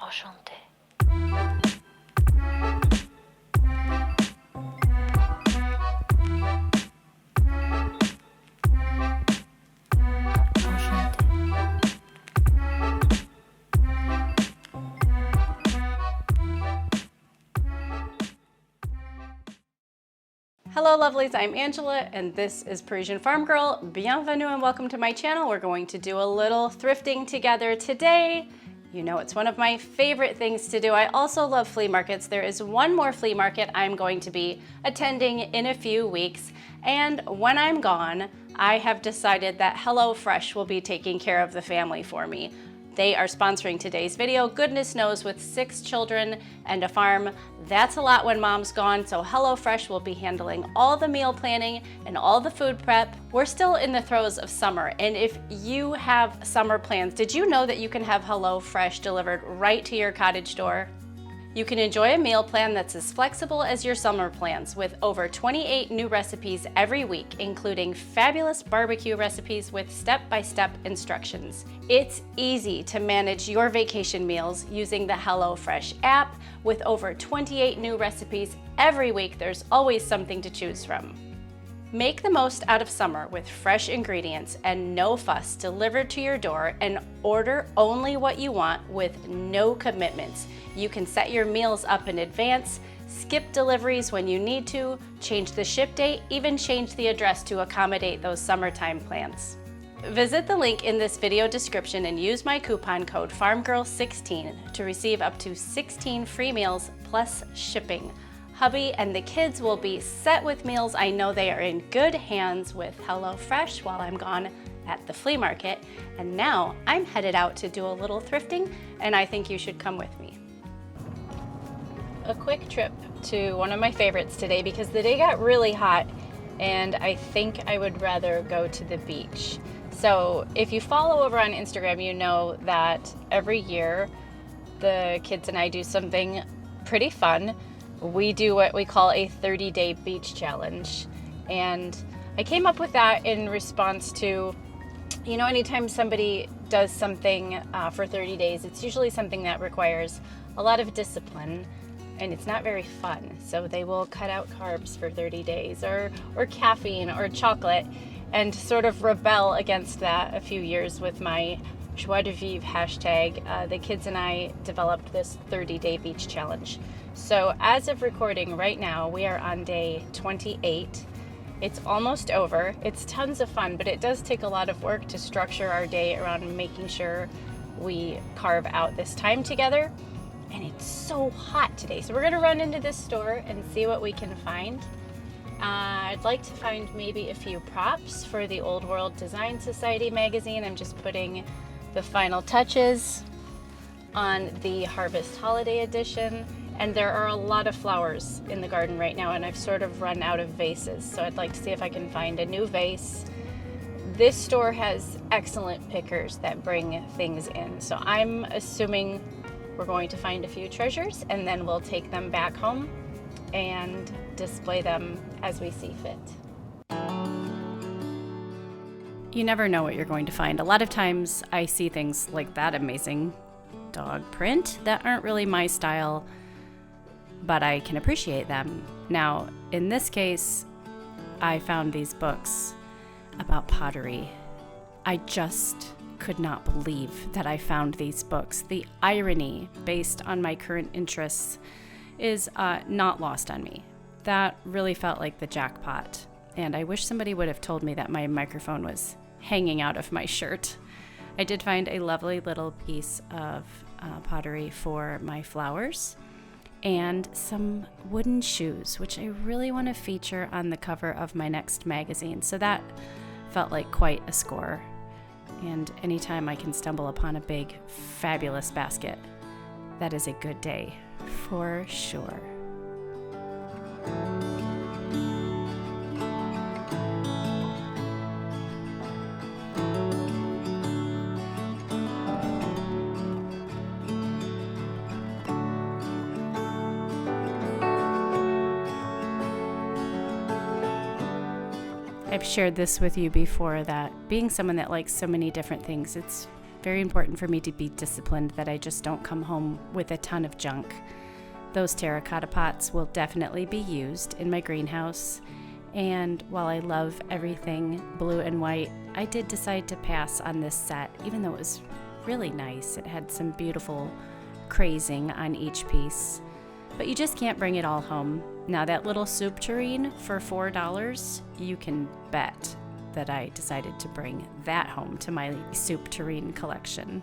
Enchanté. Hello lovelies, I'm Angela and this is Parisian Farmgirl. Bienvenue and welcome to my channel. We're going to do a little thrifting together today. You know it's one of my favorite things to do. I also love flea markets. There is one more flea market I'm going to be attending in a few weeks, and when I'm gone, I have decided that HelloFresh will be taking care of the family for me. They are sponsoring today's video. Goodness knows, with 6 children and a farm, that's a lot when mom's gone, so HelloFresh will be handling all the meal planning and all the food prep. We're still in the throes of summer, and if you have summer plans, did you know that you can have HelloFresh delivered right to your cottage door? You can enjoy a meal plan that's as flexible as your summer plans, with over 28 new recipes every week, including fabulous barbecue recipes with step-by-step instructions. It's easy to manage your vacation meals using the HelloFresh app. With over 28 new recipes every week, there's always something to choose from. Make the most out of summer with fresh ingredients and no fuss delivered to your door, and order only what you want with no commitments. You can set your meals up in advance, skip deliveries when you need to, change the ship date, even change the address to accommodate those summertime plans. Visit the link in this video description and use my coupon code FARMGIRL16 to receive up to 16 free meals plus shipping. Hubby and the kids will be set with meals. I know they are in good hands with HelloFresh while I'm gone at the flea market. And now I'm headed out to do a little thrifting, and I think you should come with me. A quick trip to one of my favorites today because the day got really hot and I think I would rather go to the beach. So if you follow over on Instagram, you know that every year the kids and I do something pretty fun. We do what we call a 30-day beach challenge. And I came up with that in response to, you know, anytime somebody does something for 30 days, it's usually something that requires a lot of discipline and it's not very fun. So they will cut out carbs for 30 days or caffeine or chocolate, and sort of rebel against that a few years with my joie de vivre hashtag. The kids and I developed this 30-day beach challenge. So as of recording right now, we are on day 28. It's almost over. It's tons of fun, but it does take a lot of work to structure our day around making sure we carve out this time together. And it's so hot today. So we're gonna run into this store and see what we can find. I'd like to find maybe a few props for the Old World Design Society magazine. I'm just putting the final touches on the Harvest Holiday Edition. And there are a lot of flowers in the garden right now, and I've sort of run out of vases. So I'd like to see if I can find a new vase. This store has excellent pickers that bring things in. So I'm assuming we're going to find a few treasures and then we'll take them back home and display them as we see fit. You never know what you're going to find. A lot of times I see things like that amazing dog print that aren't really my style, but I can appreciate them. Now, in this case, I found these books about pottery. I just could not believe that I found these books. The irony, based on my current interests, is not lost on me. That really felt like the jackpot, and I wish somebody would have told me that my microphone was hanging out of my shirt. I did find a lovely little piece of pottery for my flowers, and some wooden shoes, which I really want to feature on the cover of my next magazine. So that felt like quite a score. And anytime I can stumble upon a big, fabulous basket, that is a good day for sure. I've shared this with you before, that being someone that likes so many different things, it's very important for me to be disciplined, that I just don't come home with a ton of junk. Those terracotta pots will definitely be used in my greenhouse. And while I love everything blue and white, I did decide to pass on this set, even though it was really nice. It had some beautiful crazing on each piece, but you just can't bring it all home. Now that little soup tureen for $4, you can bet that I decided to bring that home to my soup tureen collection.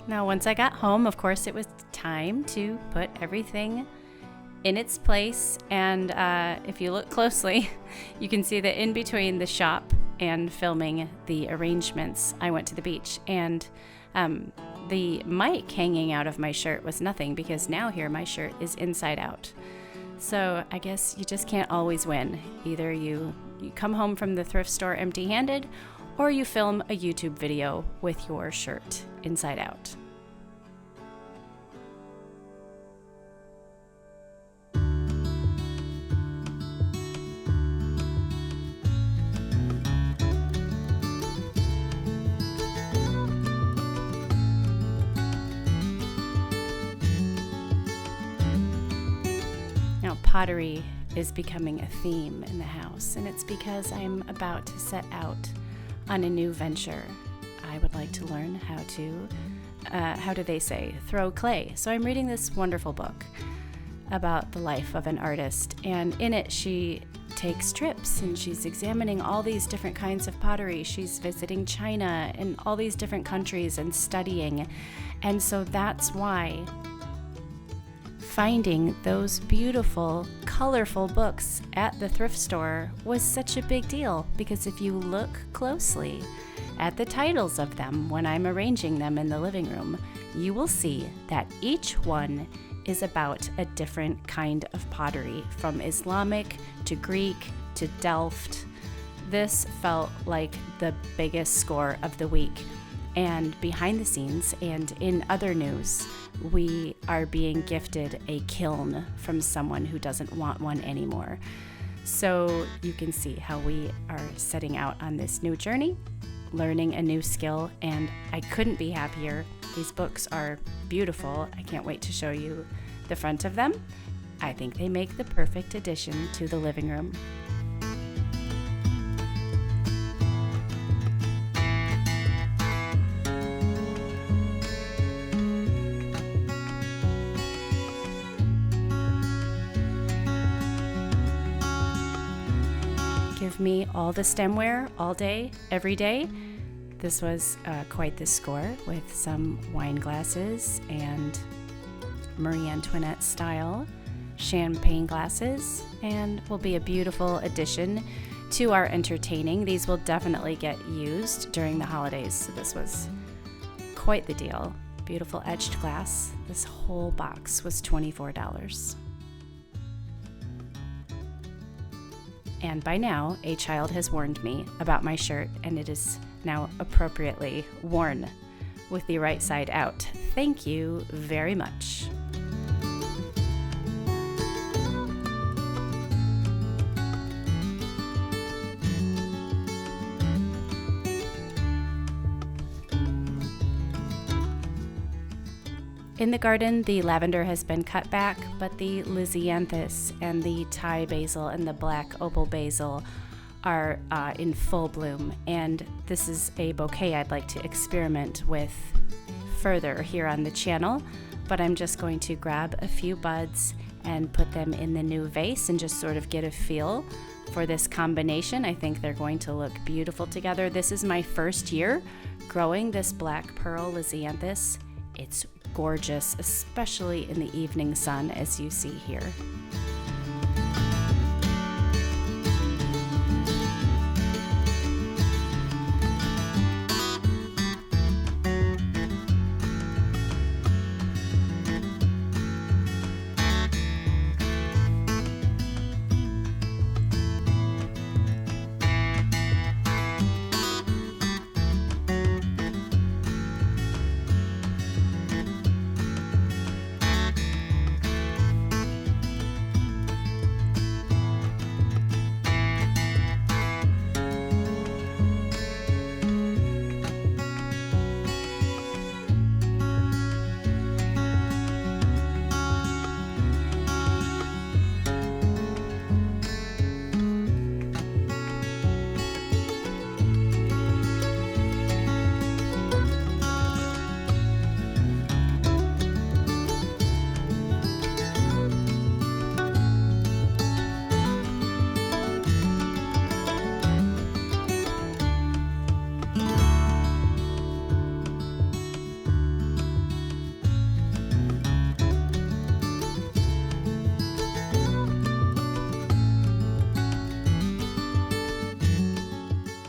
Now, once I got home, of course, it was time to put everything in its place. And if you look closely, you can see that in between the shop and filming the arrangements, I went to the beach. And the mic hanging out of my shirt was nothing, because now here my shirt is inside out. So I guess you just can't always win. Either you come home from the thrift store empty-handed, or you film a YouTube video with your shirt inside out. Now, pottery is becoming a theme in the house, and it's because I'm about to set out on a new venture. I would like to learn how do they say, throw clay. So I'm reading this wonderful book about the life of an artist, and in it she takes trips and she's examining all these different kinds of pottery. She's visiting China and all these different countries and studying. And so that's why finding those beautiful, colorful books at the thrift store was such a big deal, because if you look closely at the titles of them when I'm arranging them in the living room, you will see that each one is about a different kind of pottery, from Islamic to Greek to Delft. This felt like the biggest score of the week. And behind the scenes and in other news, we are being gifted a kiln from someone who doesn't want one anymore. So you can see how we are setting out on this new journey, learning a new skill, and I couldn't be happier. These books are beautiful. I can't wait to show you the front of them. I think they make the perfect addition to the living room. Give me all the stemware all day, every day. This was quite the score, with some wine glasses and Marie Antoinette style champagne glasses, and will be a beautiful addition to our entertaining. These will definitely get used during the holidays, so this was quite the deal. Beautiful etched glass. This whole box was $24. And by now, a child has warned me about my shirt, and it is now appropriately worn with the right side out. Thank you very much. In the garden, the lavender has been cut back, but the lisianthus and the Thai basil and the black opal basil are in full bloom. And this is a bouquet I'd like to experiment with further here on the channel, but I'm just going to grab a few buds and put them in the new vase and just sort of get a feel for this combination. I think they're going to look beautiful together. This is my first year growing this black pearl lisianthus. It's gorgeous, especially in the evening sun, as you see here.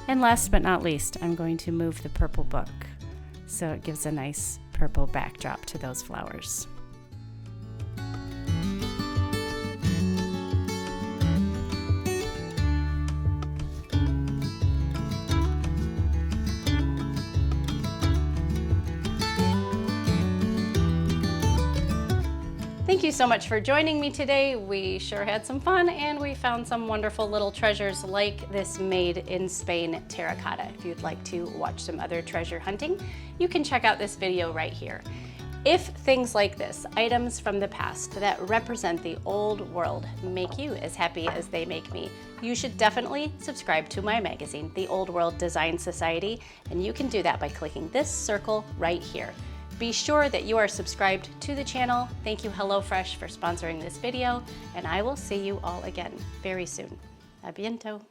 And last but not least, I'm going to move the purple book so it gives a nice purple backdrop to those flowers. Thank you so much for joining me today. We sure had some fun and we found some wonderful little treasures like this made in Spain terracotta. If you'd like to watch some other treasure hunting, you can check out this video right here. If things like this, items from the past that represent the old world, make you as happy as they make me, you should definitely subscribe to my magazine, The Old World Design Society, and you can do that by clicking this circle right here. Be sure that you are subscribed to the channel. Thank you HelloFresh for sponsoring this video, and I will see you all again very soon. A bientôt.